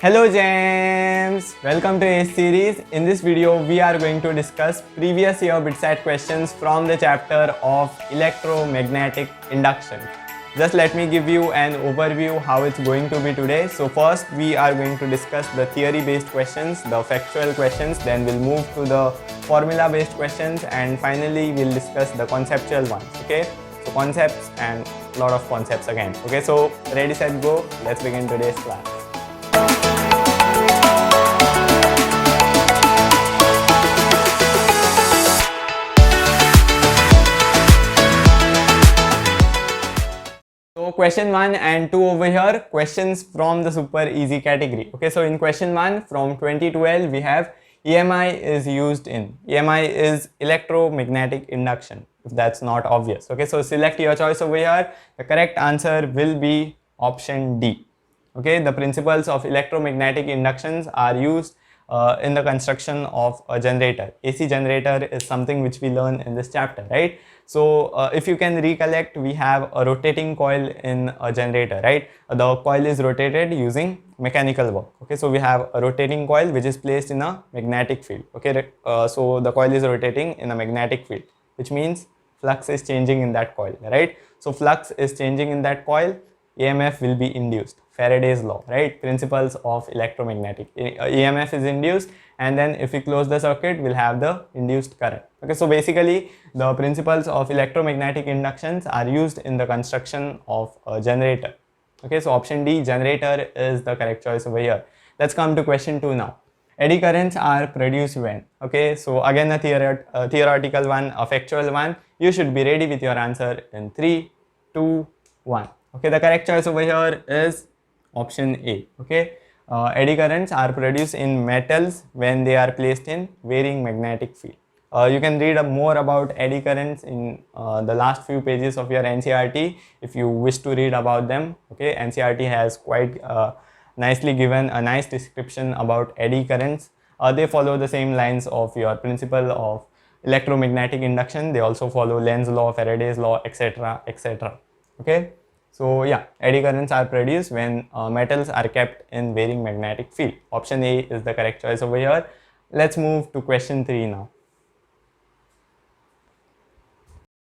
Hello James! Welcome to ACE series. In this video, we are going to discuss previous year BITSAT questions from the chapter of Electromagnetic Induction. Just let me give you an overview how it's going to be today. So first, we are going to discuss the theory-based questions, the factual questions, then we'll move to the formula-based questions, and finally, we'll discuss the conceptual ones, okay? So concepts and a lot of concepts again, okay? So ready, set, go. Let's begin today's class. So question 1 and 2 over here, questions from the super easy category. Okay, so in question 1 from 2012 we have EMI is used in. EMI is electromagnetic induction, if that's not obvious. Okay, so select your choice over here. The correct answer will be option D. Okay, the principles of electromagnetic inductions are used in the construction of a generator. AC generator is something which we learn in this chapter, right? So if you can recollect, we have a rotating coil in a generator, right? The coil is rotated using mechanical work. Okay, so we have a rotating coil which is placed in a magnetic field. Okay, so the coil is rotating in a magnetic field, which means flux is changing in that coil, right? So flux is changing in that coil, EMF will be induced. Faraday's law, right? Principles of electromagnetic. EMF is induced, and then if we close the circuit, we'll have the induced current. Okay, so basically the principles of electromagnetic inductions are used in the construction of a generator. Okay, so option D, generator, is the correct choice over here. Let's come to question 2 now. Eddy currents are produced when? Okay, so again a theoretical one, a factual one. You should be ready with your answer in 3, 2, 1. Okay, the correct choice over here is option A. Okay, eddy currents are produced in metals when they are placed in varying magnetic field. You can read more about eddy currents in the last few pages of your NCERT if you wish to read about them. Okay, NCERT has quite nicely given a nice description about eddy currents. They follow the same lines of your principle of electromagnetic induction. They also follow Lenz's law, Faraday's law, etc., etc. Okay. So yeah, eddy currents are produced when metals are kept in varying magnetic field. Option A is the correct choice over here. Let's move to question 3 now.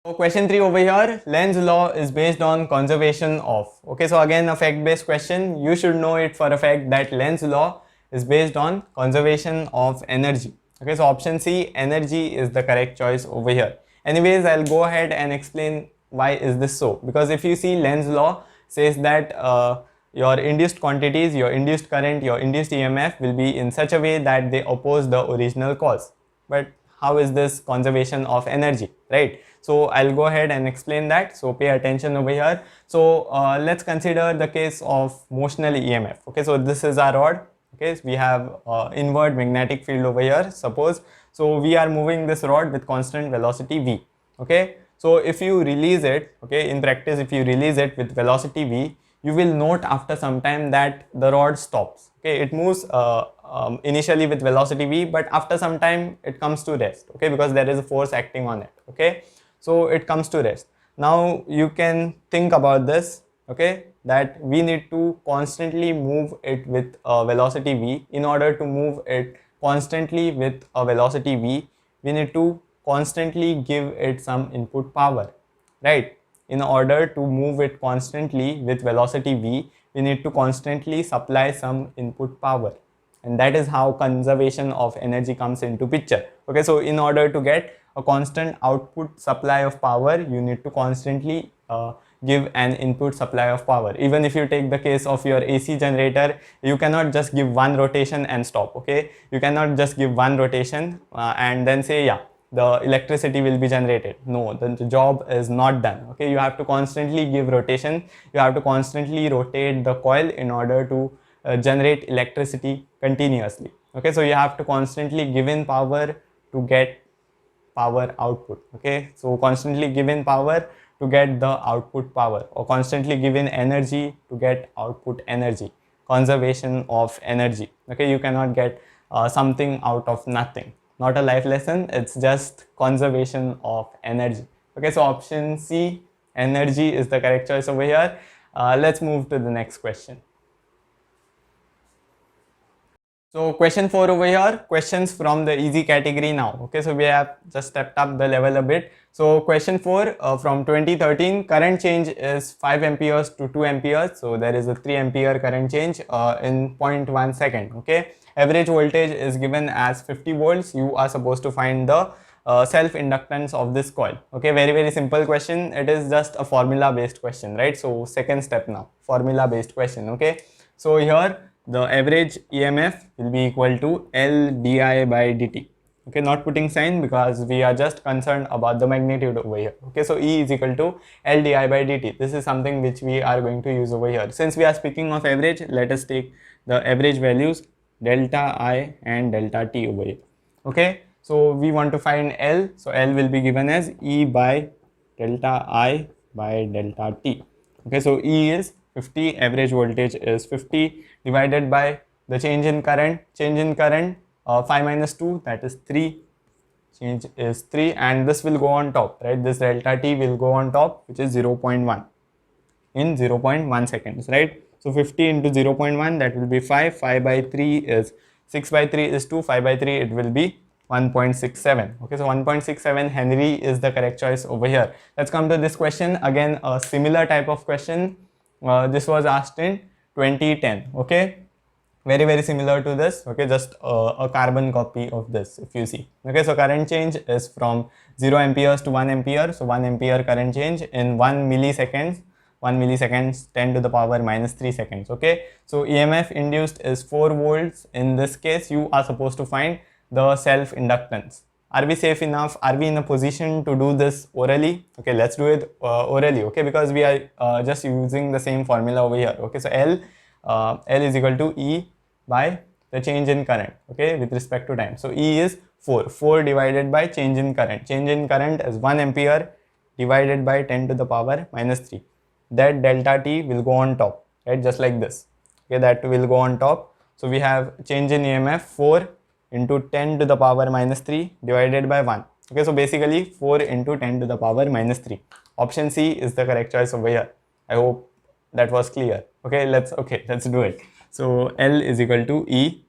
So question 3 over here, Lenz's law is based on conservation of. Okay, so again a fact-based question. You should know it for a fact that Lenz's law is based on conservation of energy. Okay, so option C, energy, is the correct choice over here. Anyways, I'll go ahead and explain why is this so. Because if you see, Lenz's law says that your induced quantities, your induced current, your induced EMF will be in such a way that they oppose the original cause. But how is this conservation of energy, right? So I'll go ahead and explain that. So pay attention over here. So let's consider the case of motional EMF. Okay, so this is our rod. Okay, so we have inward magnetic field over here, suppose. So we are moving this rod with constant velocity v. Okay, so if you release it, okay, in practice, if you release it with velocity v, you will note after some time that the rod stops. Okay, it moves initially with velocity v, but after some time it comes to rest. Okay, because there is a force acting on it. Okay, so it comes to rest. Now you can think about this. Okay, that we need to constantly move it with velocity v. In order to move it constantly with a velocity v, we need to constantly give it some input power, right? In order to move it constantly with velocity v, we need to constantly supply some input power, and that is how conservation of energy comes into picture. Okay, so in order to get a constant output supply of power, you need to constantly give an input supply of power. Even if you take the case of your AC generator, you cannot just give one rotation and stop. Okay, you cannot just give one rotation and then say, yeah, the electricity will be generated. No, the job is not done. Okay, you have to constantly give rotation. You have to constantly rotate the coil in order to generate electricity continuously. Okay, so you have to constantly give in power to get power output. Okay, so constantly give in power to get the output power, or constantly give in energy to get output energy. Conservation of energy. Okay, you cannot get something out of nothing. Not a life lesson, it's just conservation of energy. Okay, so option C, energy, is the correct choice over here. Let's move to the next question. So question 4 over here, questions from the easy category now. Okay, so we have just stepped up the level a bit. So question 4 from 2013, current change is 5 amperes to 2 amperes. So there is a 3 ampere current change in 0.1 second. Okay, average voltage is given as 50 volts. You are supposed to find the self inductance of this coil. Okay, very simple question. It is just a formula based question, right? So second step now, formula based question. Okay, so here the average EMF will be equal to L di by dt. Okay, not putting sign because we are just concerned about the magnitude over here. Okay, so E is equal to L di by dt. This is something which we are going to use over here. Since we are speaking of average, let us take the average values delta I and delta T over here. Okay, so we want to find L. So L will be given as E by delta I by delta T. Okay, so E is 50, average voltage is 50 divided by the change in current, 5 minus 2, that is 3, change is 3, and this will go on top, right? This delta T will go on top, which is 0.1 in 0.1 seconds, right? So 50 into 0.1, that will be 5, 5 by 3 is 6 by 3 is 2, 5 by 3 it will be 1.67. Okay, so 1.67 Henry is the correct choice over here. Let's come to this question. Again, a similar type of question. This was asked in 2010. Okay, very similar to this. Okay, just a carbon copy of this if you see. Okay, so current change is from 0 amperes to 1 ampere. So 1 ampere current change in 1 milliseconds. 1 milliseconds 10 to the power minus 3 seconds. Okay, so EMF induced is 4 volts. In this case, you are supposed to find the self inductance. Are we safe enough? Are we in a position to do this orally? Okay, let's do it orally. Okay, because we are just using the same formula over here. Okay, so L is equal to E by the change in current. Okay, with respect to time. So E is 4 divided by change in current. Change in current is 1 ampere divided by 10 to the power minus 3. That delta T will go on top, right? Just like this. Okay, that will go on top. So we have change in EMF 4 into 10 to the power minus 3 divided by 1. Okay, so basically 4 into 10 to the power minus 3. Option C is the correct choice over here. I hope that was clear. Okay, let's do it. So L is equal to E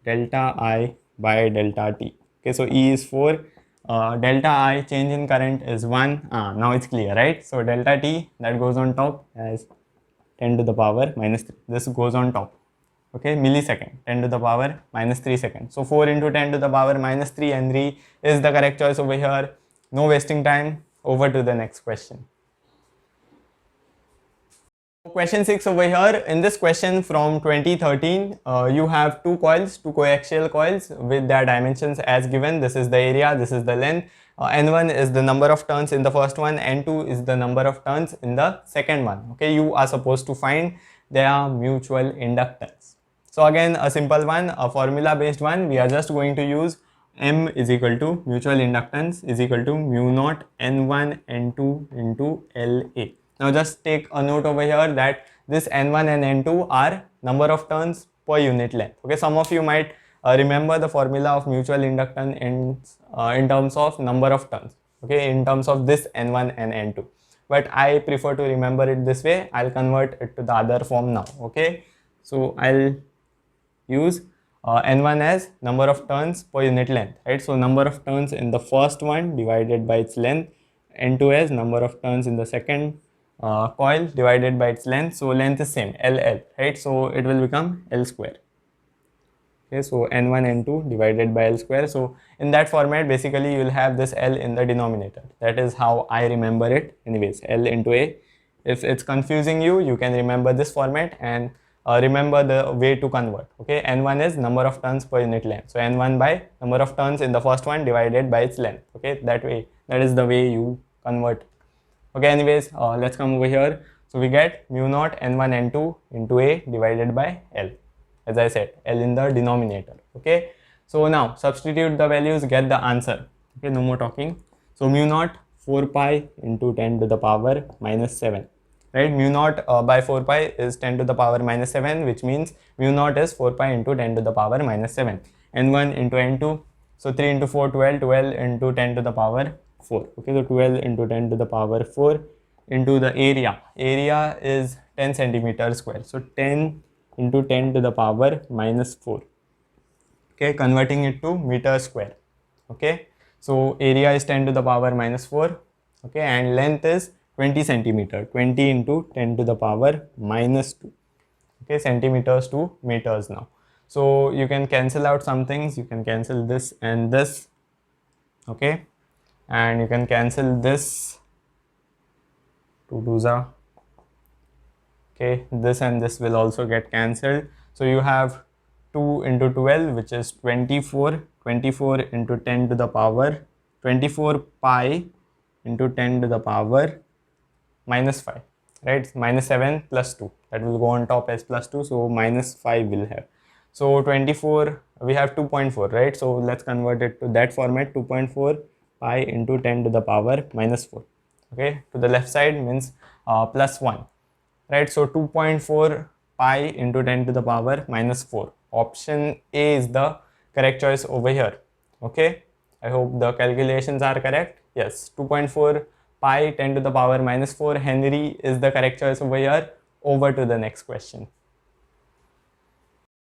delta I by delta T. Okay, so E is 4. Delta I, change in current, is 1. Now it's clear, right? So delta T, that goes on top as 10 to the power minus 3. This goes on top. Okay, millisecond, 10 to the power minus 3 seconds. So 4 into 10 to the power minus 3 Henry is the correct choice over here. No wasting time. Over to the next question. Question 6 over here. In this question from 2013, you have two coaxial coils with their dimensions as given. This is the area, this is the length. N1 is the number of turns in the first one, N2 is the number of turns in the second one. Okay, you are supposed to find their mutual inductance. So again, a simple one, a formula based one. We are just going to use M is equal to mutual inductance is equal to mu naught N1 N2 into LA. Now just take a note over here that this N1 and N2 are number of turns per unit length. Okay, some of you might remember the formula of mutual inductance in terms of number of turns. Okay, in terms of this N1 and N2. But I prefer to remember it this way. I'll convert it to the other form now. Okay, so I'll use N1 as number of turns per unit length, right? So number of turns in the first one divided by its length, N2 as number of turns in the second coil divided by its length. So length is same, LL, right? So it will become L square. Okay, so N1 N2 divided by L square. So in that format, basically you will have this L in the denominator. That is how I remember it. Anyways, L into A. If it's confusing you, you can remember this format and remember the way to convert. Okay, N1 is number of turns per unit length. So N1 by number of turns in the first one divided by its length. Okay, that is the way you convert. Okay, anyways, let's come over here. So we get mu naught N1 N2 into A divided by L. As I said, L in the denominator. Okay, so now substitute the values, get the answer. Okay, no more talking. So mu naught 4 pi into 10 to the power minus 7. Right, mu naught by 4 pi is 10 to the power minus 7, which means mu naught is 4 pi into 10 to the power minus 7. N1 into N2, so 3 into 4, 12, 12 into 10 to the power 4. Okay, so 12 into 10 to the power 4 into the area. Area is 10 centimeters square. So 10 into 10 to the power minus 4. Okay, converting it to meter square. Okay, so area is 10 to the power minus 4. Okay, and length is 20 centimeter, 20 into 10 to the power minus 2. Okay, centimeters to meters now. So you can cancel out some things. You can cancel this and this. Okay, and you can cancel this. 2 2s are. Okay, this and this will also get cancelled. So you have 2 into 12, which is 24. 24 into 10 to the power 24 pi into 10 to the power minus 5, right? Minus 7 plus 2, that will go on top as plus 2, so minus 5 will have. So 24, we have 2.4, right? So let's convert it to that format. 2.4 pi into 10 to the power minus 4. Okay, to the left side means plus 1, right? So 2.4 pi into 10 to the power minus 4. Option A is the correct choice over here. Okay, I hope the calculations are correct. Yes, 2.4 pi 10 to the power minus 4 Henry is the correct choice over here. Over to the next question.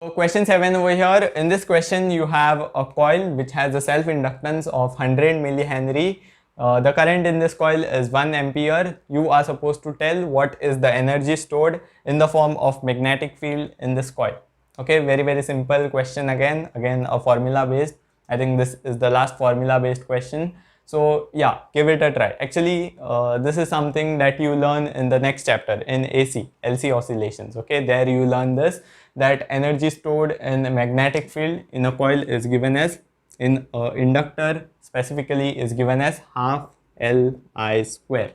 So question 7 over here. In this question you have a coil which has a self-inductance of 100 millihenry. The current in this coil is 1 ampere. You are supposed to tell what is the energy stored in the form of magnetic field in this coil. Okay, very simple question again a formula based. I think this is the last formula based question. So yeah, give it a try. Actually, this is something that you learn in the next chapter in LC oscillations. Okay, there you learn this, that energy stored in a magnetic field in a coil is given as, in inductor specifically, is given as half Li square,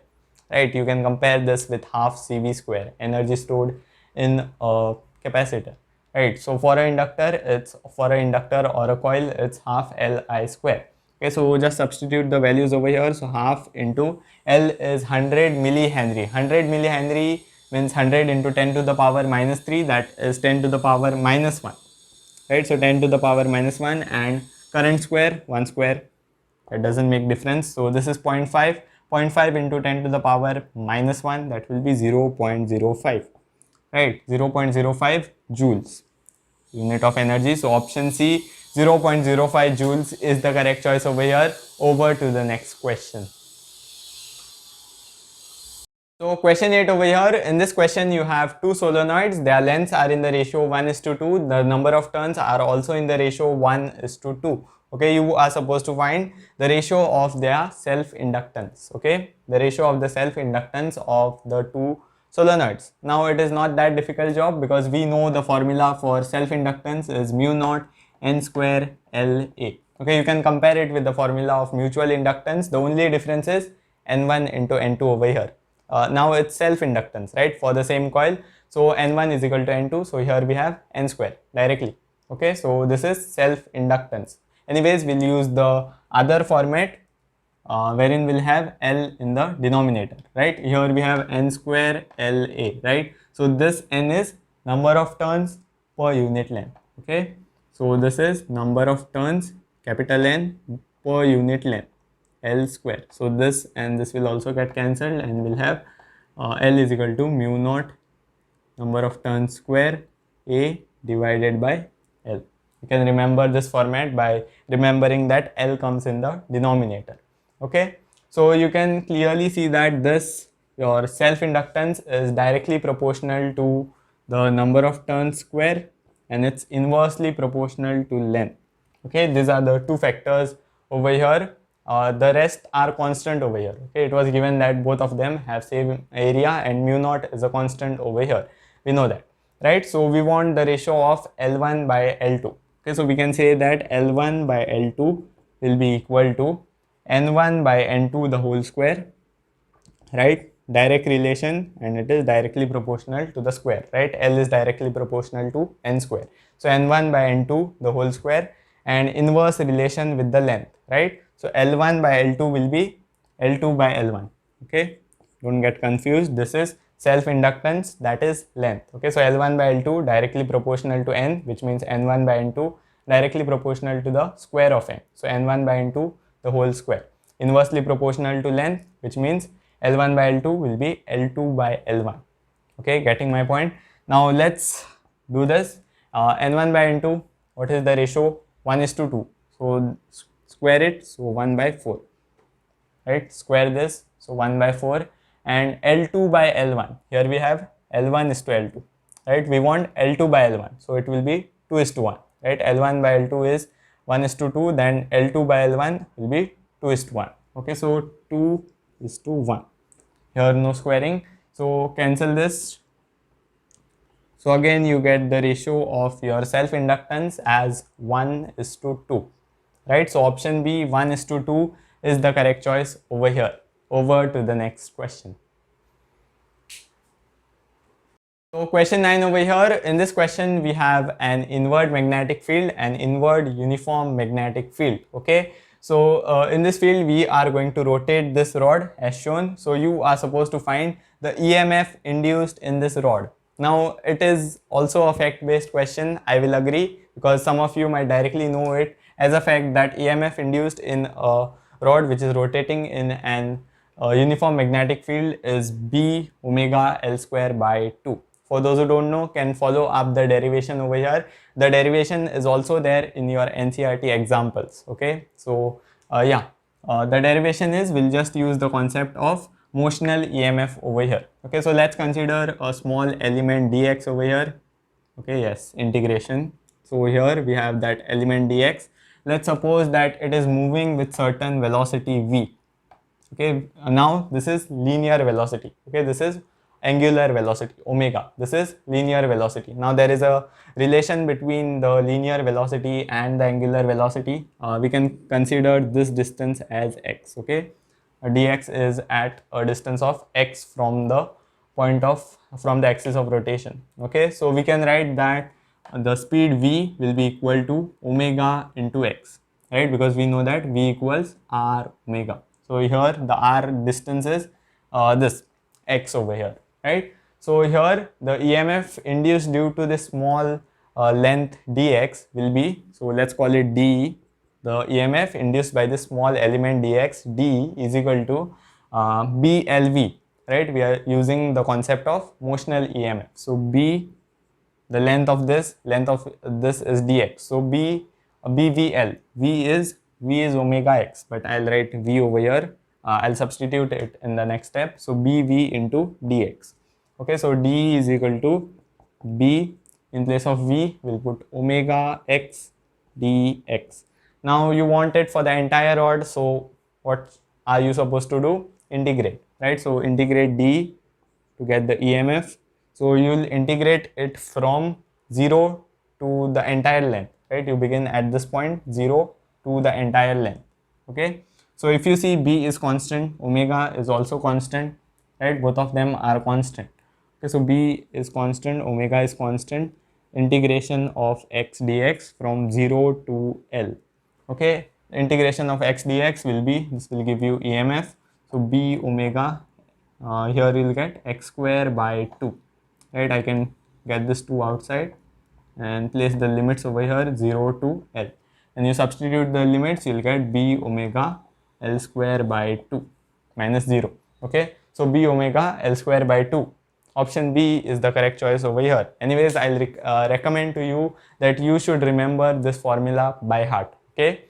right? You can compare this with half CV square, energy stored in a capacitor, right? So for an inductor or a coil, it's half Li square. Okay, so just substitute the values over here. So half into L is 100 millihenry. 100 millihenry means 100 into 10 to the power minus 3, that is 10 to the power minus 1, right? So 10 to the power minus 1, and current square 1 square, that doesn't make difference. So this is 0.5. 0.5 into 10 to the power minus 1, that will be 0.05, right? 0.05 joules, unit of energy. So option C, 0.05 joules is the correct choice over here. Over to the next question. So question 8 over here. In this question you have two solenoids. Their lengths are in the ratio 1:2. The number of turns are also in the ratio 1:2. Okay, you are supposed to find the ratio of their self-inductance. Okay, the ratio of the self-inductance of the two solenoids. Now it is not that difficult job, because we know the formula for self-inductance is mu naught n square La. Okay, you can compare it with the formula of mutual inductance. The only difference is n1 into n2 over here. Now it's self-inductance, right, for the same coil. So n1 is equal to n2. So here we have n square directly. Okay, so this is self-inductance. Anyways, we'll use the other format wherein we'll have L in the denominator, right? Here we have n square La, right? So this n is number of turns per unit length. Okay, so this is number of turns, capital N, per unit length, L square. So this and this will also get cancelled, and we'll have L is equal to mu naught number of turns square A divided by L. You can remember this format by remembering that L comes in the denominator. Okay, so you can clearly see that this, your self-inductance, is directly proportional to the number of turns square, and it's inversely proportional to length. Okay, these are the two factors over here. The rest are constant over here. Okay, it was given that both of them have same area, and mu naught is a constant over here. We know that, right? So we want the ratio of L1 by L2. Okay, so we can say that L1 by L2 will be equal to N1 by N2 the whole square, right? Direct relation, and it is directly proportional to the square, right? L is directly proportional to N square. So N1 by N2 the whole square, and inverse relation with the length, right? So L1 by L2 will be L2 by L1. Okay, don't get confused. This is self-inductance, that is length. Okay, so L1 by L2 directly proportional to N, which means N1 by N2 directly proportional to the square of N. So N1 by N2 the whole square. Inversely proportional to length, which means L1 by L2 will be L2 by L1. Okay, getting my point? Now let's do this. N1 by N2, what is the ratio? 1 is to 2. So square it, so 1 by 4. Right, square this, so 1 by 4. And L2 by L1, here we have L1 is to L2. Right, we want L2 by L1, so it will be 2 is to 1. Right, L1 by L2 is 1 is to 2, then L2 by L1 will be 2 is to 1. Okay, so 2 is to 1. Here no squaring, so cancel this. So again you get the ratio of your self inductance as 1 is to 2. Right, so option B, 1 is to 2 is the correct choice over here. Over to the next question. So question 9 over here. In this question we have an inward magnetic field and inward uniform magnetic field. Okay, so in this field we are going to rotate this rod as shown. So you are supposed to find the EMF induced in this rod. Now it is also a fact based question, I will agree, because some of you might directly know it as a fact that EMF induced in a rod which is rotating in an uniform magnetic field is B omega L square by 2. For those who don't know, can follow up the derivation over here. The derivation is also there in your NCERT examples. Okay, so the derivation is, we'll just use the concept of motional EMF over here. Okay, so let's consider a small element dx over here. Okay, yes, integration. So here we have that element dx. Let's suppose that it is moving with certain velocity v. Okay, now this is linear velocity. Okay, this is angular velocity omega. This is linear velocity. Now there is a relation between the linear velocity and the angular velocity. We can consider this distance as x. Okay, dx is at a distance of x from the from the axis of rotation. Okay, so we can write that the speed v will be equal to omega into x, right? Because we know that v equals r omega. So here the r distance is this x over here, right? So here the EMF induced due to this small length dx will be, so let's call it d. The EMF induced by this small element dx, d is equal to BLV, right? We are using the concept of motional EMF. So B, the length of this is dx. So BVL, V is omega x, but I'll write V over here. I'll substitute it in the next step. So BV into dx. Okay, so d is equal to B, in place of V we'll put omega x dx. Now you want it for the entire rod, so what are you supposed to do? Integrate, right? So integrate d to get the EMF. So you will integrate it from 0 to the entire length, right? You begin at this point 0 to the entire length. Okay, so if you see, B is constant, omega is also constant, right? Both of them are constant. Okay, so B is constant, omega is constant. Integration of x dx from 0 to L. Okay, integration of x dx will be, this will give you EMF. So B omega, here you will get x square by 2, right? I can get this 2 outside and place the limits over here 0 to L, and you substitute the limits, you will get B omega L square by 2 minus 0. Okay, so B omega L square by 2. Option B is the correct choice over here. Anyways, I'll recommend to you that you should remember this formula by heart. Okay,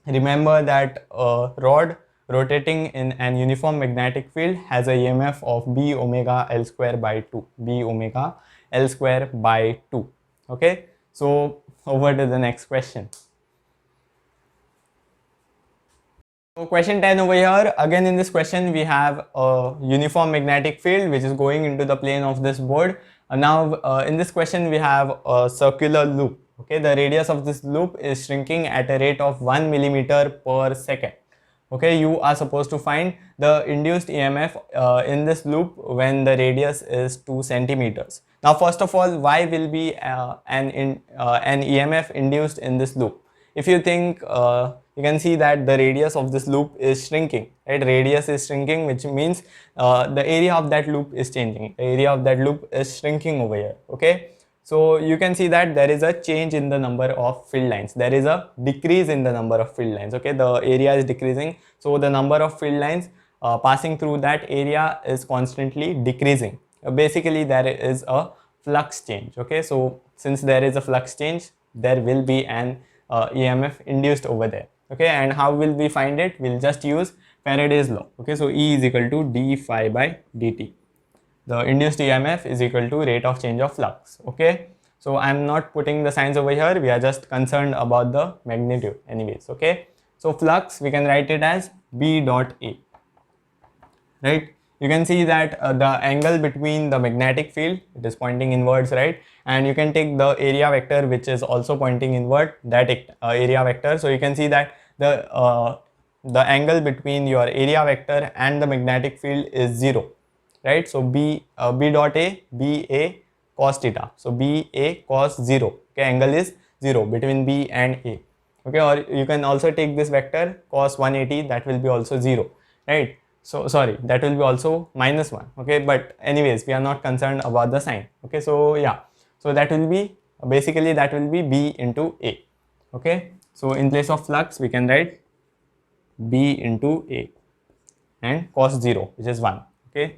remember that a rod rotating in an uniform magnetic field has a EMF of B omega L square by 2. B omega L square by 2. Okay, so over to the next question. So question 10 over here. Again, in this question we have a uniform magnetic field which is going into the plane of this board. Now in this question we have a circular loop. Okay, the radius of this loop is shrinking at a rate of 1 millimeter per second. Okay, you are supposed to find the induced EMF in this loop when the radius is 2 centimeters. Now first of all, why will be an EMF induced in this loop? If you think, you can see that the radius of this loop is shrinking, right? Radius is shrinking, which means the area of that loop is changing. The area of that loop is shrinking over here. Okay, so you can see that there is a change in the number of field lines. There is a decrease in the number of field lines. Okay, the area is decreasing, so the number of field lines passing through that area is constantly decreasing. Basically, there is a flux change. Okay, so since there is a flux change, there will be an EMF induced over there. Okay, and how will we find it? We'll just use Faraday's law. Okay, so E is equal to d phi by dt. The induced EMF is equal to rate of change of flux. Okay, so I'm not putting the signs over here, we are just concerned about the magnitude anyways. Okay, so flux, we can write it as B dot A, right? You can see that the angle between the magnetic field, it is pointing inwards, right? And you can take the area vector which is also pointing inward, that area vector. So you can see that the angle between your area vector and the magnetic field is 0, right? So B dot A, B A cos theta. So B A cos 0. Okay, angle is 0 between B and A. Okay, or you can also take this vector cos 180, that will be also 0, right? So sorry, that will be also -1. Okay, but anyways, we are not concerned about the sign. Okay, so yeah, so that will be basically that will be B into A. Okay, so in place of flux we can write B into A and cos 0, which is 1. Okay,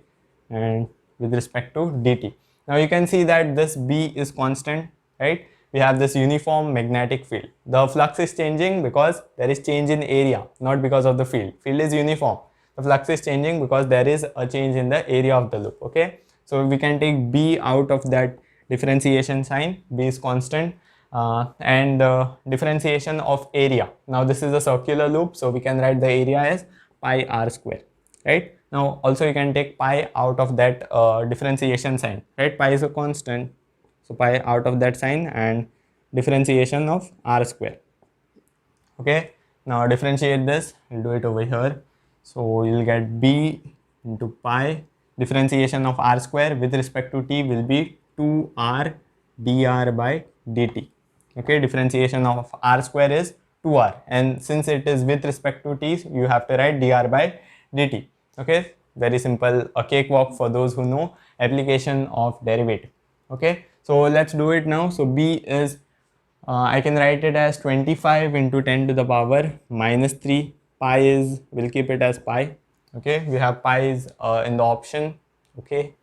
and with respect to dt, now you can see that this B is constant, right? We have this uniform magnetic field. The flux is changing because there is change in area, not because of the field. Field is uniform. The flux is changing because there is a change in the area of the loop. Okay, so we can take B out of that differentiation sign. B is constant, and differentiation of area. Now this is a circular loop, so we can write the area as pi r square, right? Now also you can take pi out of that differentiation sign, right? Pi is a constant, so pi out of that sign and differentiation of r square. Okay, now differentiate this, we'll do it over here. So you'll get B into pi, differentiation of r square with respect to t will be 2r dr by dt. Okay, differentiation of r square is 2r, and since it is with respect to t, you have to write dr by dt. Okay, very simple, a cakewalk for those who know application of derivative. Okay, so let's do it now. So B is I can write it as 25 into 10 to the power minus 3. Pi is, we'll keep it as pi. Okay, we have pi is in the option. Okay,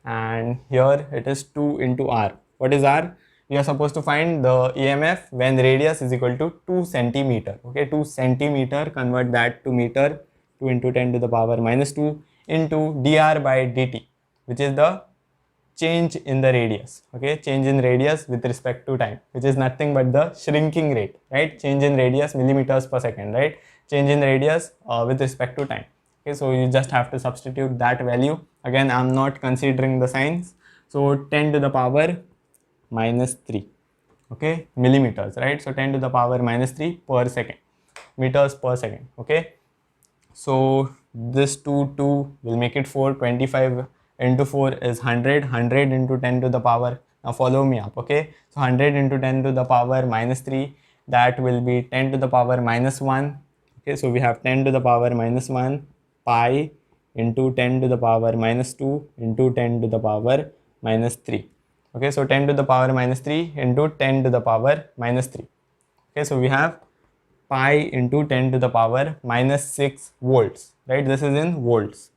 and here it is 2 into r. What is r? We are supposed to find the EMF when radius is equal to 2 centimeter. Okay, 2 centimeter, convert that to meter. 2 into 10 to the power minus 2 into dr by dt, which is the change in the radius. Okay, change in radius with respect to time, which is nothing but the shrinking rate, right? Change in radius millimeters per second, right? Change in radius with respect to time. Okay, so you just have to substitute that value. Again, I'm not considering the signs. So 10 to the power minus 3, okay, millimeters, right? So 10 to the power minus 3 per second, meters per second. Okay, so this 2 will make it 4. 25 into 4 is 100. 100 into 10 to the power, now follow me up. Okay, so 100 into 10 to the power minus 3, that will be 10 to the power minus 1. Okay, so we have 10 to the power minus 1 pi into 10 to the power minus 2 into 10 to the power minus 3. Okay, so 10 to the power minus 3 into 10 to the power minus 3. Okay, so we have pi into 10 to the power minus 6 volts, right? This is in volts.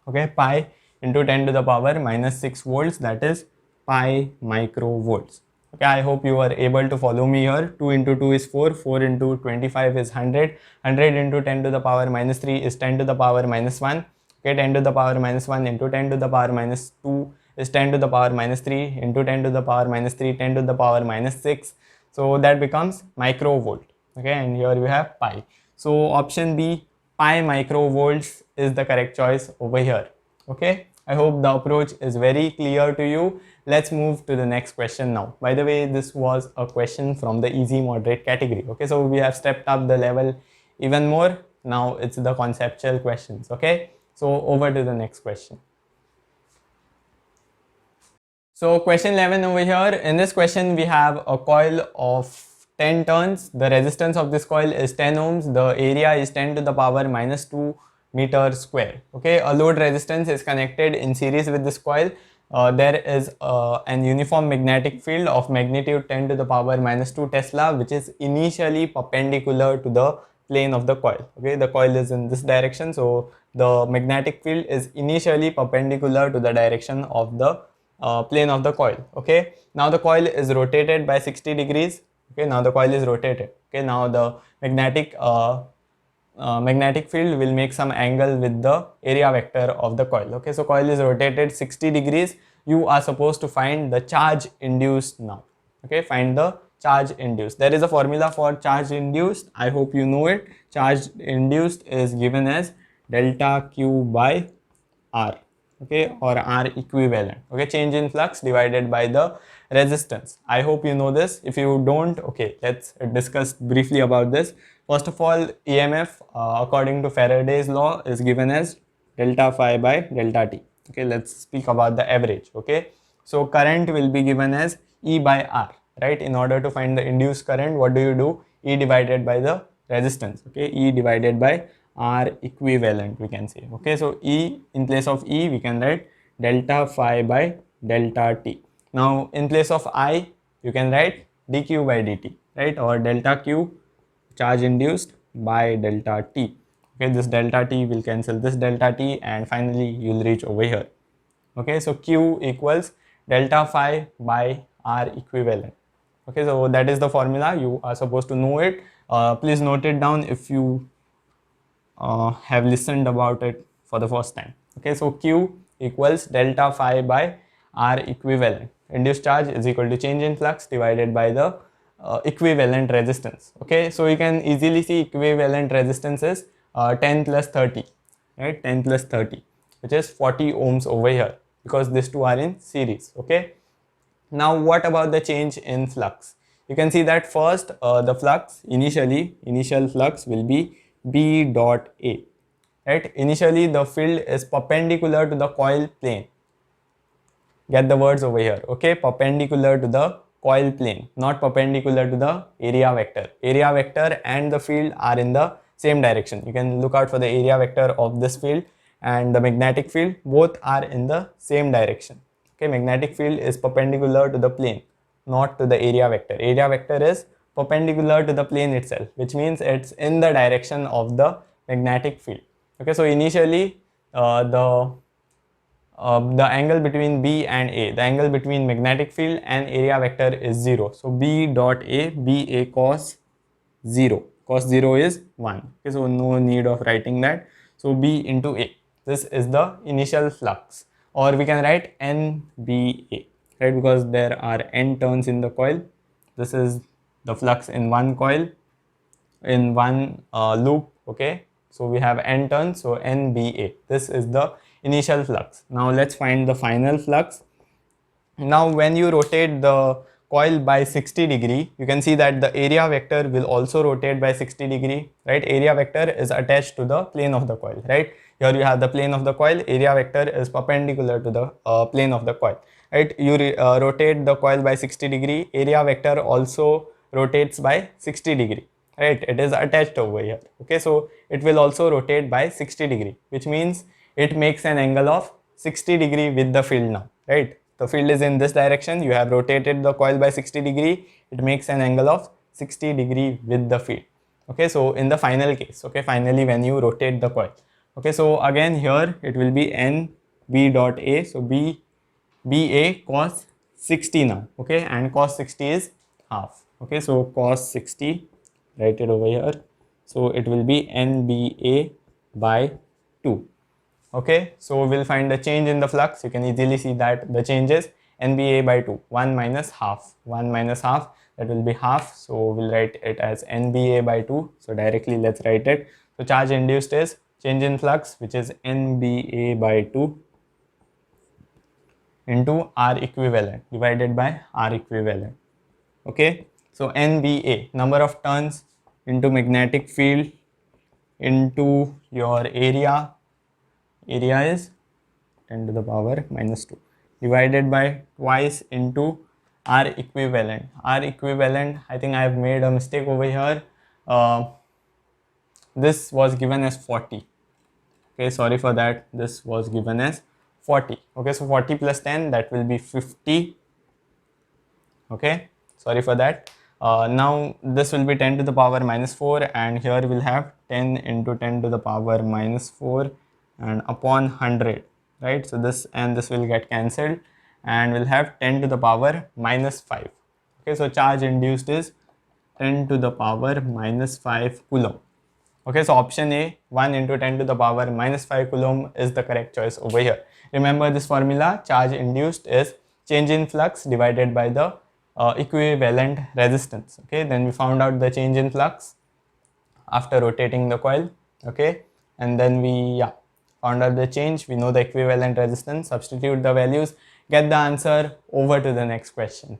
Okay, pi into 10 to the power minus 6 volts, that is pi microvolts. Okay, I hope you are able to follow me here. 2 into 2 is 4, 4 into 25 is 100, 100 into 10 to the power minus 3 is 10 to the power minus 1. Okay, 10 to the power minus 1 into 10 to the power minus 2 is 10 to the power minus 3 into 10 to the power minus 3, 10 to the power minus 6. So that becomes microvolt. Okay, and here we have pi. So option B, pi microvolts, is the correct choice over here. Okay, I hope the approach is very clear to you. Let's move to the next question now. By the way, this was a question from the easy moderate category. Okay, so we have stepped up the level even more. Now it's the conceptual questions. Okay, so over to the next question. So question 11 over here. In this question we have a coil of 10 turns. The resistance of this coil is 10 ohms. The area is 10 to the power minus 2 meter square. Okay, a load resistance is connected in series with this coil. There is an uniform magnetic field of magnitude 10 to the power minus 2 Tesla, which is initially perpendicular to the plane of the coil. Okay, the coil is in this direction, so the magnetic field is initially perpendicular to the direction of the plane of the coil. Okay, now the coil is rotated by 60 degrees. Okay, now the coil is rotated. Okay, now the magnetic field will make some angle with the area vector of the coil. Okay, so coil is rotated 60 degrees. You are supposed to find the charge induced now. Okay, find the charge induced. There is a formula for charge induced. I hope you know it. Charge induced is given as delta Q by R. Okay, or R equivalent. Okay, change in flux divided by the resistance. I hope you know this. If you don't, okay, let's discuss briefly about this. First of all, EMF according to Faraday's law is given as delta phi by delta T. Okay, let's speak about the average. Okay, so current will be given as E by R, right? In order to find the induced current, what do? E divided by the resistance. Okay, E divided by R equivalent, we can say. Okay, so E, in place of E we can write delta phi by delta T. Now in place of I you can write dq by dt, right? Or delta Q, charge induced, by delta T. Okay, this delta T will cancel this delta T, and finally you will reach over here. Okay, so Q equals delta phi by R equivalent. Okay, so that is the formula. You are supposed to know it. Please note it down if you have listened about it for the first time. Okay, so Q equals delta phi by R equivalent. Induced charge is equal to change in flux divided by the equivalent resistance. Okay, so you can easily see equivalent resistance is 10 plus 30, right? 10 plus 30, which is 40 ohms over here, because these two are in series. Okay, now what about the change in flux? You can see that first the flux initial flux will be B dot A, right? Initially the field is perpendicular to the coil plane. Get the words over here. Okay, perpendicular to the coil plane, not perpendicular to the area vector. Area vector and the field are in the same direction. You can look out for the area vector of this field and the magnetic field, both are in the same direction. Okay, magnetic field is perpendicular to the plane, not to the area vector. Area vector is perpendicular to the plane itself, which means it's in the direction of the magnetic field. Okay, so initially the angle between B and A, the angle between magnetic field and area vector is 0. So B dot A, BA cos 0. Cos 0 is 1. Okay, so no need of writing that. So B into A. This is the initial flux. Or we can write NBA, right? Because there are N turns in the coil. This is the flux in one coil, in one loop. Okay, so we have N turns, so NBA. This is the initial flux. Now let's find the final flux. Now when you rotate the coil by 60 degree, you can see that the area vector will also rotate by 60 degree, right? Area vector is attached to the plane of the coil, right? Here you have the plane of the coil, area vector is perpendicular to the plane of the coil, right? You rotate the coil by 60 degree, area vector also rotates by 60 degree, right? It is attached over here. Okay, so it will also rotate by 60 degree, which means it makes an angle of 60 degree with the field now, right? The field is in this direction, you have rotated the coil by 60 degree, it makes an angle of 60 degree with the field. Okay, so in the final case, okay, finally when you rotate the coil. Okay, so again here it will be N B dot A, so BA cos 60 now, okay, and cos 60 is half. Okay, so cos 60, write it over here, so it will be NBA by 2. Okay, so we'll find the change in the flux. You can easily see that the change is NBA by 2, 1 minus half, 1 minus half, that will be half, so we'll write it as NBA by 2. So directly let's write it. So charge induced is change in flux, which is NBA by 2 into R equivalent divided by R equivalent. Okay, so NBA, number of turns into magnetic field into your area is 10 to the power minus 2 divided by twice into R equivalent. R equivalent, I think I have made a mistake over here. This was given as 40. Okay, sorry for that. This was given as 40. Okay, so 40 plus 10, that will be 50. Okay, sorry for that. Now this will be 10 to the power minus 4, and here we'll have 10 into 10 to the power minus 4 and upon 100, right? So this and this will get cancelled, and we'll have 10 to the power minus 5. Okay, so charge induced is 10 to the power minus 5 coulomb. Okay, so option A, 1 into 10 to the power minus 5 coulomb is the correct choice over here. Remember this formula, charge induced is change in flux divided by the equivalent resistance. Okay, then we found out the change in flux after rotating the coil. Okay, and then we found out the change, we know the equivalent resistance, substitute the values, get the answer. Over to the next question.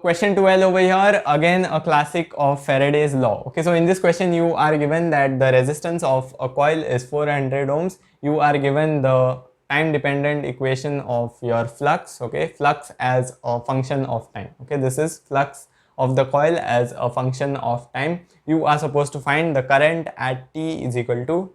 Question 12 over here, again a classic of Faraday's law. Okay, so in this question you are given that the resistance of a coil is 400 ohms. You are given the time dependent equation of your flux. Okay, flux as a function of time. Okay, this is flux of the coil as a function of time. You are supposed to find the current at t is equal to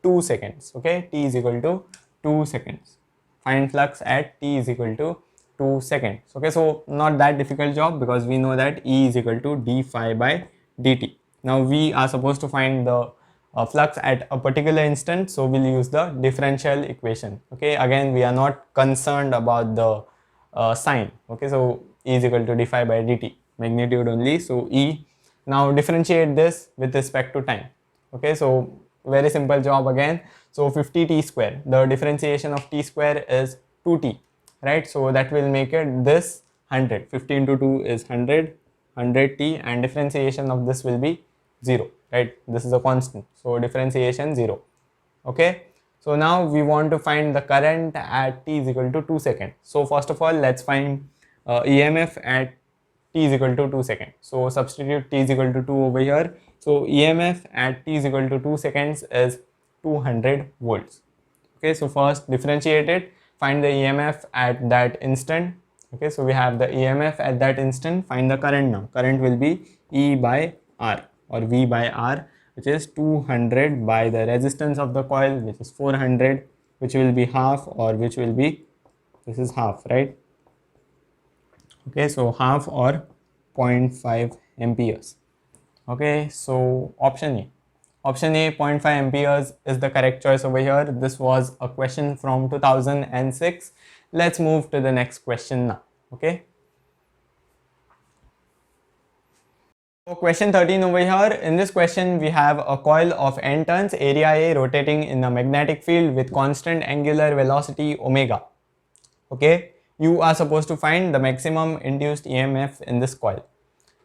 2 seconds. Okay, t is equal to 2 seconds. Find flux at t is equal to 2 seconds. Okay, so not that difficult job because we know that E is equal to d phi by dt. Now we are supposed to find the flux at a particular instant, so we'll use the differential equation. Okay, again we are not concerned about the sign. Okay, so E is equal to d phi by dt, magnitude only, so E. Now differentiate this with respect to time. Okay, so very simple job again. So 50t square, the differentiation of t square is 2t, right? So that will make it this 100. 50 into 2 is 100, 100t, and differentiation of this will be 0, right? This is a constant, so differentiation 0. Okay, so now we want to find the current at t is equal to 2 seconds. So first of all, let's find EMF at t is equal to 2 seconds. So substitute t is equal to 2 over here. So EMF at t is equal to 2 seconds is 200 volts. Okay, so first differentiate it, find the EMF at that instant. Okay, so we have the EMF at that instant, find the current now. Current will be E by R or V by R, which is 200 by the resistance of the coil, which is 400, which will be half, or which will be, this is half, right? Okay, so half or 0.5 amperes. Okay, so option A. Option A, 0.5 amperes is the correct choice over here. This was a question from 2006. Let's move to the next question now. Okay. So question 13 over here. In this question, we have a coil of n turns, area A, rotating in a magnetic field with constant angular velocity omega. Okay. You are supposed to find the maximum induced EMF in this coil.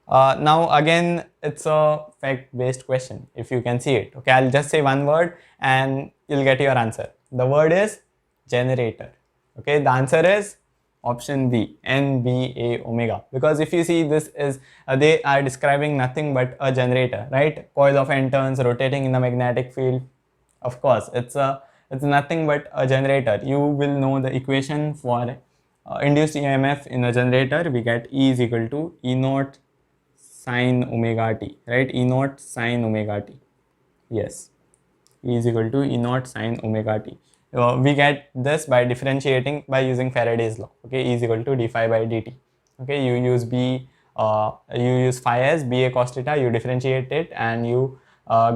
Now again, it's a fact based question, if you can see it. Okay, I'll just say one word and you'll get your answer. The word is generator. Okay, the answer is option B, NBA omega. Because if you see, this is they are describing nothing but a generator, right? Coil of n turns rotating in the magnetic field. Of course, it's nothing but a generator. You will know the equation for induced EMF in a generator. We get E is equal to E naught sine omega t, right? E naught sine omega t. Yes, E is equal to E naught sine omega t. We get this by differentiating by using Faraday's law. Okay, E is equal to d phi by dt. Okay, you use you use phi as BA cos theta, you differentiate it and you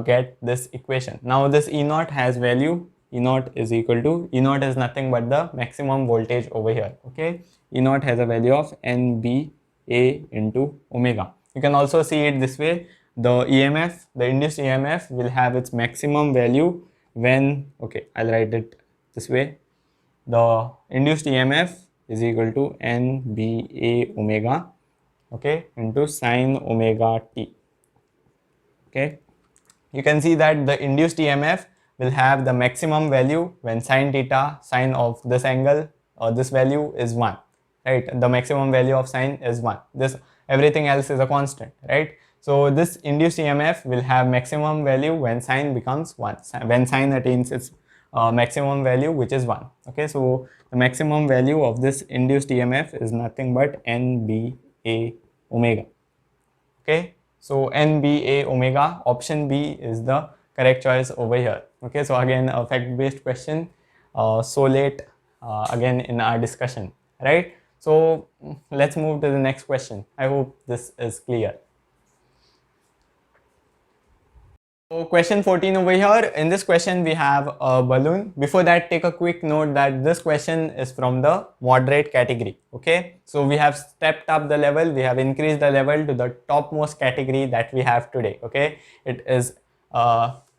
get this equation. Now this E naught has value. E naught is equal to, E naught is nothing but the maximum voltage over here. Okay, E naught has a value of NBA into omega. You can also see it this way. The EMF, the induced EMF will have its maximum value when, okay, I'll write it this way. The induced EMF is equal to NBA omega, okay, into sine omega t. Okay, you can see that the induced EMF will have the maximum value when sine theta, sine of this angle, this value is 1, right? The maximum value of sine is 1. This, everything else is a constant, right? So this induced EMF will have maximum value when sine becomes 1, when sine attains its maximum value, which is 1. Okay, so the maximum value of this induced EMF is nothing but NBA omega. Okay, so NBA omega, option B is the correct choice over here. Okay, so again a fact based question, so late again in our discussion, right? So let's move to the next question. I hope this is clear. So question 14 over here. In this question we have a balloon. Before that, take a quick note that this question is from the moderate category. Okay, so we have stepped up the level, we have increased the level to the topmost category that we have today. Okay, it is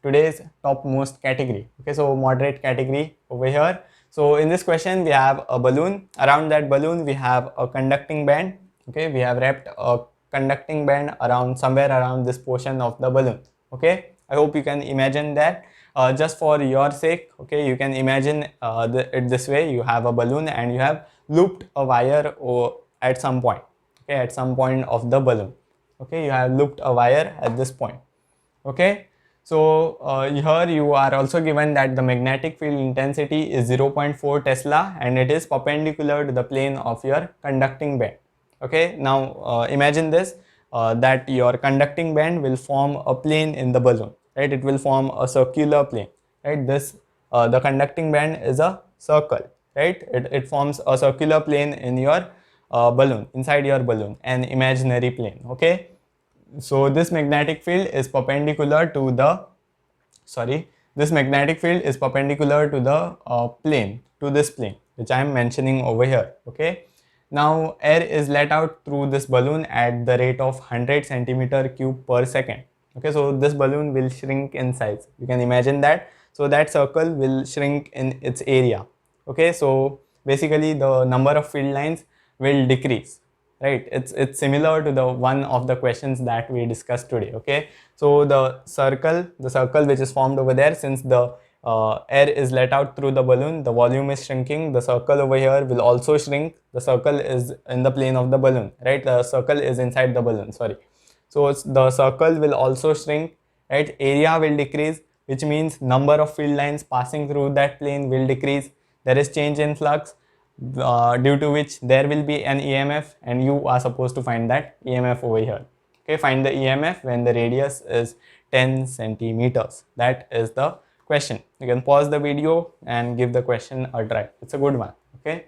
today's topmost category. Okay, so moderate category over here. So in this question we have a balloon. Around that balloon we have a conducting band. Okay, we have wrapped a conducting band around somewhere around this portion of the balloon. Okay, I hope you can imagine that. Just for your sake, okay, you can imagine it this way. You have a balloon and you have looped a wire at some point, okay, at some point of the balloon. Okay, you have looped a wire at this point. Okay, so here you are also given that the magnetic field intensity is 0.4 Tesla and it is perpendicular to the plane of your conducting band. Okay, now imagine this, that your conducting band will form a plane in the balloon, right? It will form a circular plane, right? This the conducting band is a circle, right? It forms a circular plane in your balloon, inside your balloon, an imaginary plane. Okay, so this magnetic field is perpendicular to the this magnetic field is perpendicular to the plane, to this plane which I am mentioning over here. Okay, now air is let out through this balloon at the rate of 100 centimeter cube per second. Okay, so this balloon will shrink in size, you can imagine that. So that circle will shrink in its area. Okay, so basically the number of field lines will decrease, right? It's similar to the one of the questions that we discussed today. Okay, so the circle which is formed over there, since the air is let out through the balloon, the volume is shrinking, the circle over here will also shrink. The circle is in the plane of the balloon, right? The circle is inside the balloon, sorry. So the circle will also shrink, right? Area will decrease, which means number of field lines passing through that plane will decrease. There is change in flux, due to which there will be an EMF, and you are supposed to find that EMF over here. Okay, find the EMF when the radius is 10 centimeters. That is the question. You can pause the video and give the question a try. It's a good one. Okay,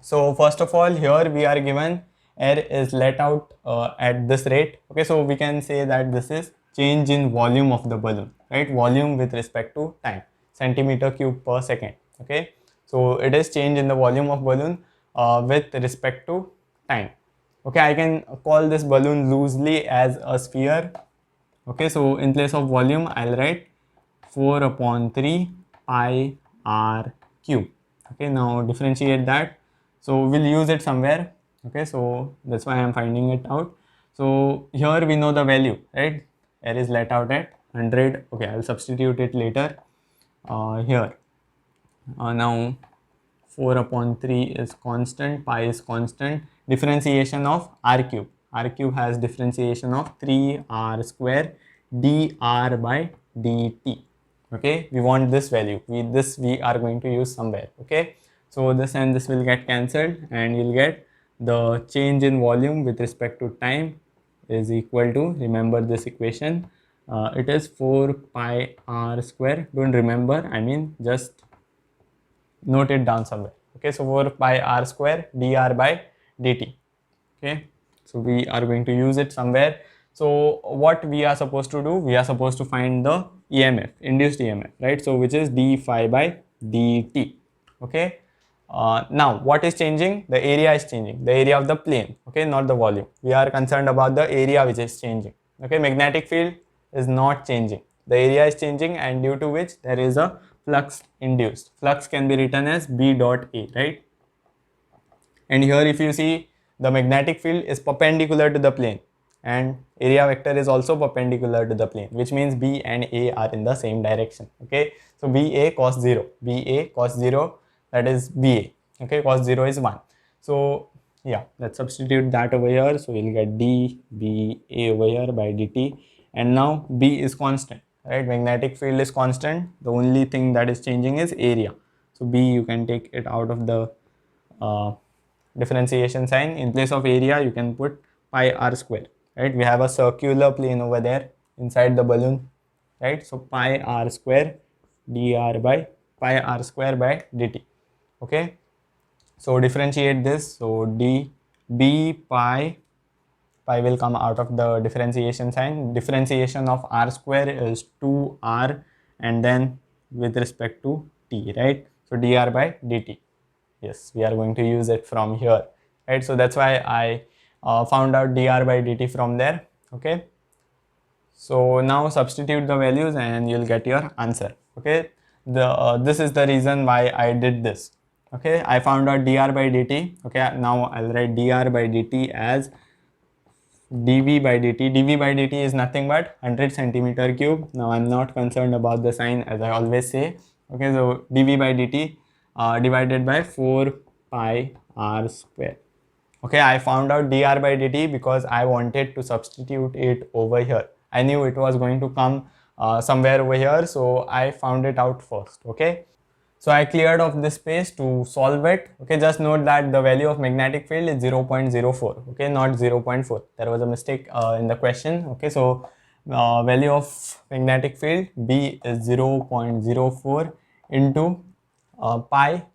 so first of all, here we are given air is let out at this rate. Okay, so we can say that this is change in volume of the balloon, right? Volume with respect to time, centimeter cube per second. Okay, so it is change in the volume of balloon with respect to time. Okay, I can call this balloon loosely as a sphere. Okay, so in place of volume I'll write 4 upon 3 pi r cube. Okay, now differentiate that. So we'll use it somewhere. Okay, so that's why I'm finding it out. So here we know the value, right? Air is let out at 100. Okay, I'll substitute it later here. Now 4 upon 3 is constant, pi is constant. Differentiation of r cube. R cube has differentiation of 3r square dr by dt. Okay, we want this value. We are going to use somewhere. Okay, so this and this will get cancelled, and you'll get the change in volume with respect to time is equal to, remember this equation, it is 4 pi r square. Don't remember, I mean just note it down somewhere. Okay, so 4 pi r square dr by dt. Okay, so we are going to use it somewhere. So what we are supposed to do, we are supposed to find the EMF, induced EMF, right? So which is d phi by dt. Okay, now what is changing? The area is changing, the area of the plane. Okay, not the volume. We are concerned about the area which is changing. Okay, magnetic field is not changing, the area is changing, and due to which there is a flux induced. Flux can be written as B dot A, right? And here if you see, the magnetic field is perpendicular to the plane, and area vector is also perpendicular to the plane, which means B and A are in the same direction. Okay, so BA cos 0, BA cos 0, that is BA. Okay, cos 0 is 1. So yeah, let's substitute that over here. So you'll get d BA over here by dt, and now B is constant, right? Magnetic field is constant, the only thing that is changing is area. So B, you can take it out of the differentiation sign. In place of area you can put pi r square, right? We have a circular plane over there inside the balloon, right? So pi r square dr by pi r square by dt. Okay, so differentiate this. So d b pi pi will come out of the differentiation sign. Differentiation of r square is 2r and then with respect to t, right? So dr by dt. Yes, we are going to use it from here, right? So that's why I found out dr by dt from there. Okay, so now substitute the values and you'll get your answer. Okay, this is the reason why I did this. Okay, I found out dr by dt. Okay, now I'll write dr by dt as dv by dt. dv by dt is nothing but 100 centimeter cube. Now I'm not concerned about the sign, as I always say. Okay, so dv by dt divided by 4 pi r square. Okay, I found out dr by dt because I wanted to substitute it over here. I knew it was going to come somewhere over here, so I found it out first. Okay, so I cleared off this space to solve it. Okay, just note that the value of magnetic field is 0.04. Okay, not 0.4. There was a mistake in the question. Okay, so value of magnetic field B is 0.04 into pi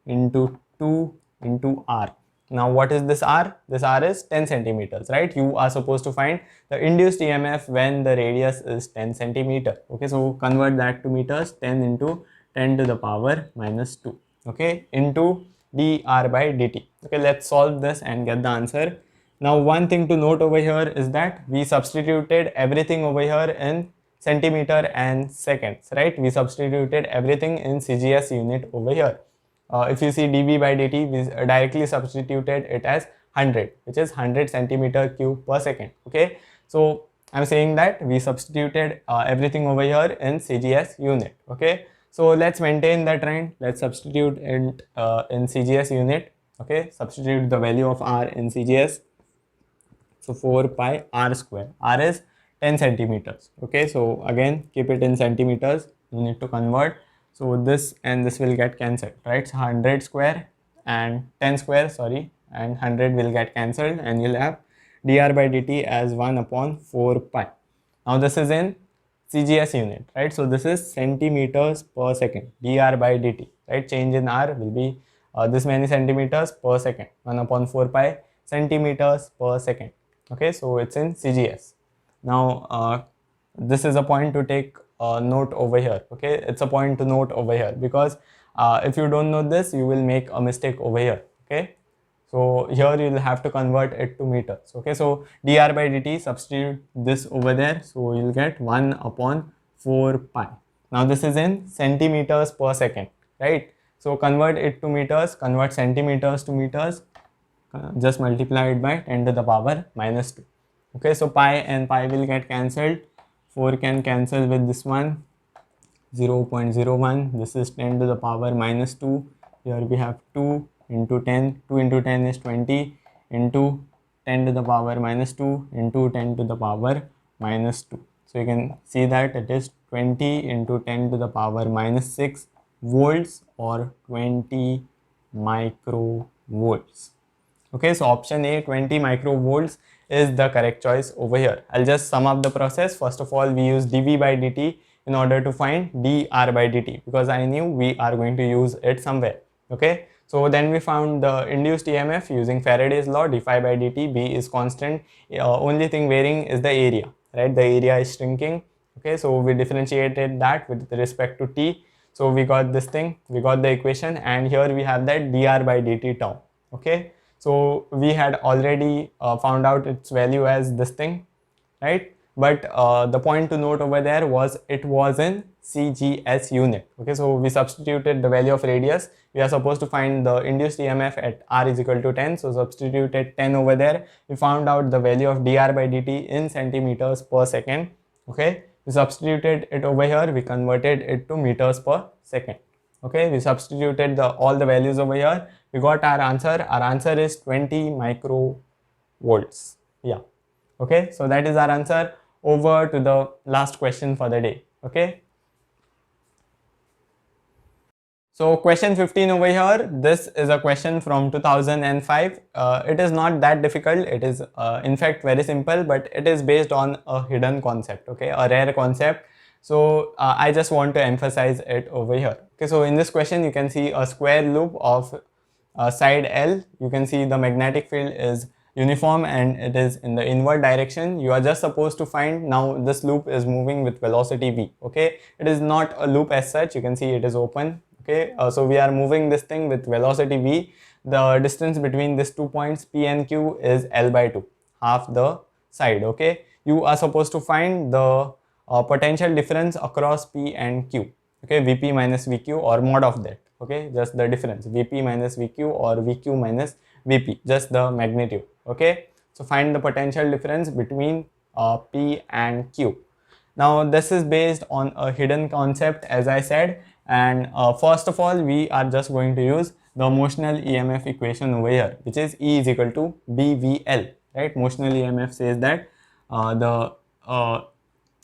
into 2 into r. Now what is this r? This r is 10 centimeters, right? You are supposed to find the induced EMF when the radius is 10 centimeter. Okay, so convert that to meters. 10 into 10 to the power minus 2. Okay, into dr by dt. Okay, let's solve this and get the answer. Now one thing to note over here is that we substituted everything over here in centimeter and seconds, right? We substituted everything in CGS unit over here. If you see dv by dt, we directly substituted it as 100, which is 100 centimeter cube per second. Okay, so I'm saying that we substituted everything over here in CGS unit. Okay, so let's maintain the trend. Let's substitute it in CGS unit. Okay, substitute the value of r in CGS. So 4 pi r square. R is 10 centimeters. Okay, so again keep it in centimeters. You need to convert. So this and this will get cancelled, right? So 100 square and 10 square, sorry, and 100 will get cancelled, and you'll have dr by dt as 1 upon 4 pi. Now this is in CGS unit, right? So this is centimeters per second, dr by dt, right? Change in r will be this many centimeters per second, 1 upon 4 pi centimeters per second. Okay, so it's in CGS. Now this is a point to take note over here. Okay, it's a point to note over here because if you don't know this, you will make a mistake over here. Okay, so here you will have to convert it to meters. Okay, so dr by dt, substitute this over there, so you'll get 1 upon 4 pi. Now this is in centimeters per second, right? So convert it to meters, convert centimeters to meters, just multiply it by 10 to the power minus 2. Okay, so pi and pi will get cancelled. 4 can cancel with this one, 0.01. This is 10 to the power minus 2. Here we have 2 into 10. 2 into 10 is 20 into 10 to the power minus 2 into 10 to the power minus 2. So you can see that it is 20 into 10 to the power minus 6 volts or 20 microvolts. Okay, so option A, 20 microvolts, is the correct choice over here. I'll just sum up the process. First of all, we use dv by dt in order to find dr by dt because I knew we are going to use it somewhere. Okay, so then we found the induced EMF using Faraday's law, d phi by dt. B is constant. Only thing varying is the area, right? The area is shrinking. Okay, so we differentiated that with respect to t. So we got this thing, we got the equation, and here we have that dr by dt term. Okay, so we had already found out its value as this thing, right? But the point to note over there was it was in CGS unit. Okay, so we substituted the value of radius. We are supposed to find the induced EMF at r is equal to 10. So substituted 10 over there. We found out the value of dr by dt in centimeters per second. Okay, we substituted it over here. We converted it to meters per second. Okay, we substituted all the values over here. We got our answer. Our answer is 20 microvolts. Yeah. Okay, so that is our answer. Over to the last question for the day. Okay. So question 15 over here. This is a question from 2005. It is not that difficult. It is in fact very simple, but it is based on a hidden concept. Okay, a rare concept. So I just want to emphasize it over here. Okay, so in this question you can see a square loop of side L. You can see the magnetic field is uniform and it is in the inward direction, you are just supposed to find, now this loop is moving with velocity v. Okay, it is not a loop as such, you can see it is open. Okay, so we are moving this thing with velocity v. The distance between these 2 points p and q is l by 2, half the side. Okay, you are supposed to find the potential difference across p and q. Okay, vp minus vq or mod of that. Okay, just the difference, vp minus vq or vq minus vp, just the magnitude. Okay, so find the potential difference between p and q. Now this is based on a hidden concept, as I said, and first of all we are just going to use the motional EMF equation over here, which is E is equal to BVL, right? Motional EMF says that the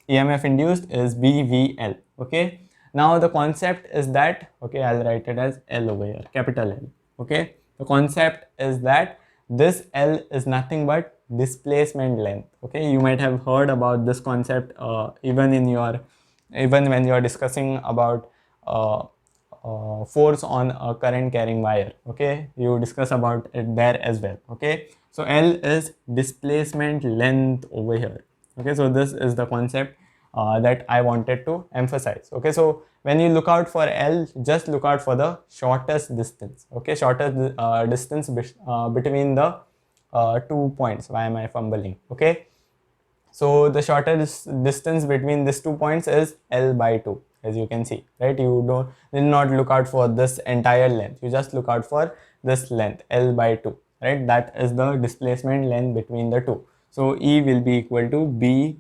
EMF induced is BVL. Okay, now the concept is that, okay, I'll write it as L over here, capital L. Okay, the concept is that this L is nothing but displacement length. Okay, you might have heard about this concept even when you are discussing about force on a current carrying wire. Okay, you discuss about it there as well. Okay, so L is displacement length over here. Okay, so this is the concept that I wanted to emphasize. Okay, so when you look out for L, just look out for the shortest distance. Okay, shortest distance between the 2 points. Why am I fumbling? Okay, so the shortest distance between these 2 points is L by 2, as you can see, right? You will not look out for this entire length, you just look out for this length, L by 2, right? That is the displacement length between the two. So E will be equal to B,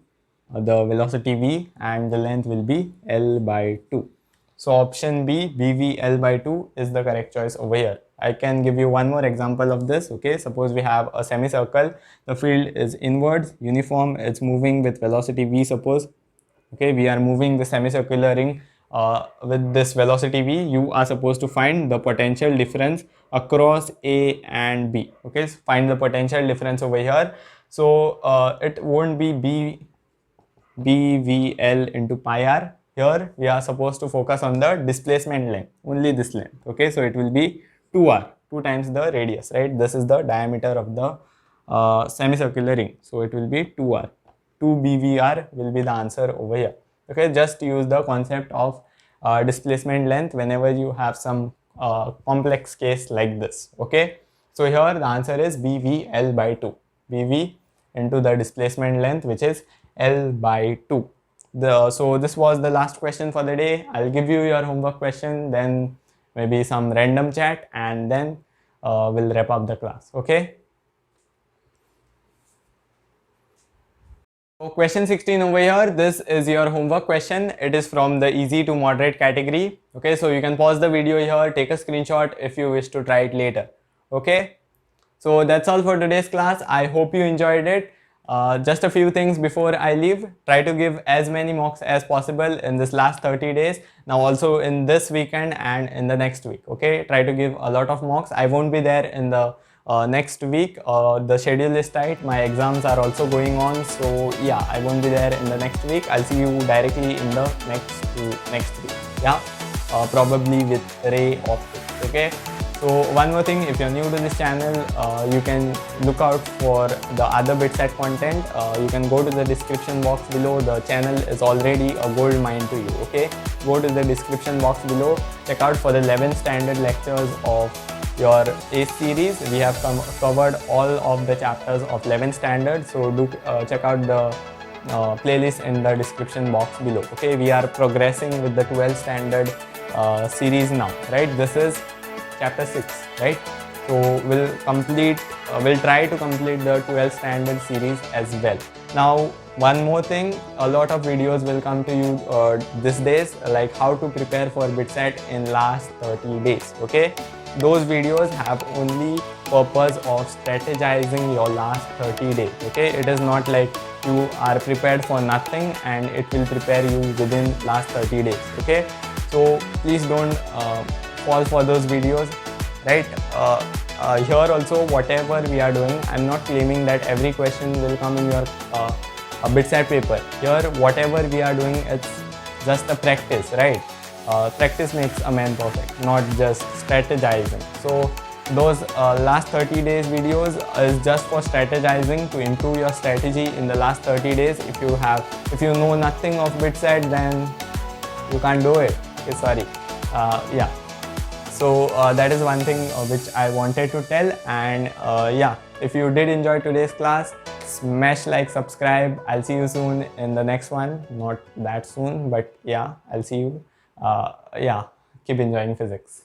the velocity v, and the length will be L by 2. So option B, BV L by 2 is the correct choice over here. I can give you one more example of this. Okay, suppose we have a semicircle, the field is inwards, uniform, it's moving with velocity v, suppose. Okay, we are moving the semicircular ring with this velocity v. You are supposed to find the potential difference across A and B. Okay, so find the potential difference over here. So it won't be BVL into pi r. Here we are supposed to focus on the displacement length, only this length. Okay, so it will be 2r, 2 times the radius, right? This is the diameter of the semicircular ring, so it will be 2r. 2 BVR will be the answer over here. Okay, just use the concept of displacement length whenever you have some complex case like this. Okay, so here the answer is BVL by 2. BV into the displacement length, which is L by 2. So this was the last question for the day. I'll give you your homework question, then maybe some random chat, and then we'll wrap up the class. Okay. So question 16 over here, this is your homework question. It is from the easy to moderate category. Okay, so you can pause the video here, take a screenshot if you wish to try it later. Okay, so that's all for today's class. I hope you enjoyed it. Just a few things before I leave. Try to give as many mocks as possible in this last 30 days. Now also in this weekend and in the next week. Okay, try to give a lot of mocks. I won't be there in the next week. The schedule is tight. My exams are also going on. So yeah, I won't be there in the next week. I'll see you directly in the next week. Yeah, probably with Ray of it. Okay. So one more thing, if you're new to this channel, you can look out for the other BITSAT content. You can go to the description box below. The channel is already a gold mine to you. Okay, go to the description box below. Check out for the 11th standard lectures of your ACE series. We have covered all of the chapters of 11th standard. So do check out the playlist in the description box below. Okay, we are progressing with the 12th standard series now. Right, this is chapter 6, right? So we'll try to complete the 12th standard series as well. Now one more thing, a lot of videos will come to you these days, like how to prepare for BITSAT in last 30 days. Okay, those videos have only purpose of strategizing your last 30 days. Okay, it is not like you are prepared for nothing and it will prepare you within last 30 days. Okay, so please don't fall for those videos, right? Here also, whatever we are doing, I'm not claiming that every question will come in your BITSAT paper. Here, whatever we are doing, it's just a practice, right? Practice makes a man perfect, not just strategizing. So those last 30 days videos is just for strategizing to improve your strategy in the last 30 days. If you know nothing of BITSAT, then you can't do it. Okay, sorry. Yeah. So that is one thing which I wanted to tell. And yeah, if you did enjoy today's class, smash like, subscribe. I'll see you soon in the next one. Not that soon, but yeah, I'll see you. Yeah, keep enjoying physics.